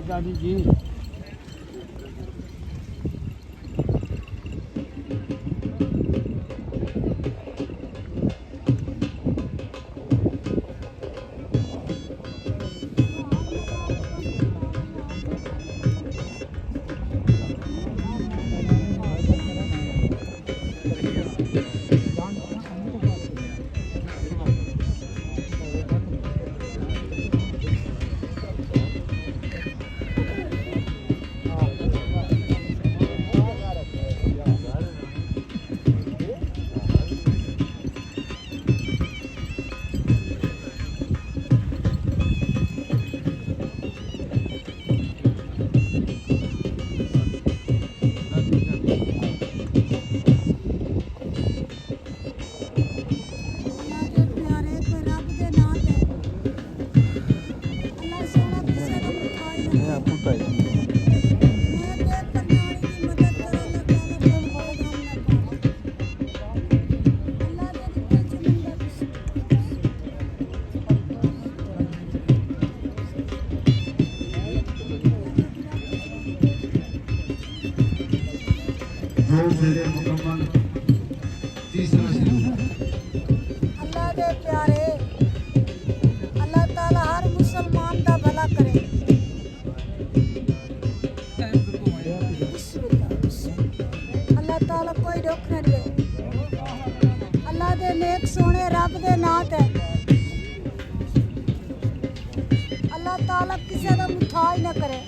दादी जी दो फेरे मुकम्मल तीसरा शुरू अल्लाह दे प्यारे अल्लाह ताला हर मुसलमान दा भला करे अल्लाह ताला कोई दुख न दे अल्लाह दे नेक सोने रब दे नां ते अल्लाह ताला किसे दा मुताज न करे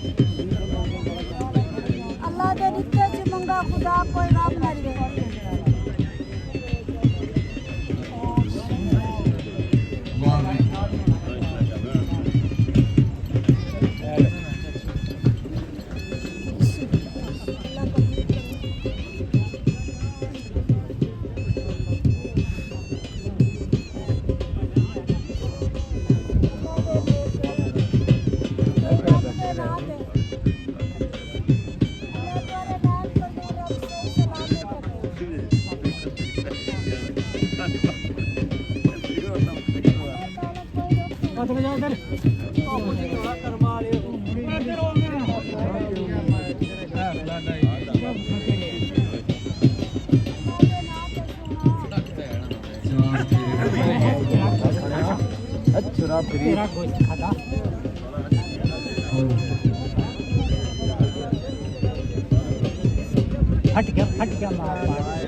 अल्लाह दे नित्ते च मंगा खुदा कोई रब न दे अच्छा तेरा गोश्त खाता हट गया मार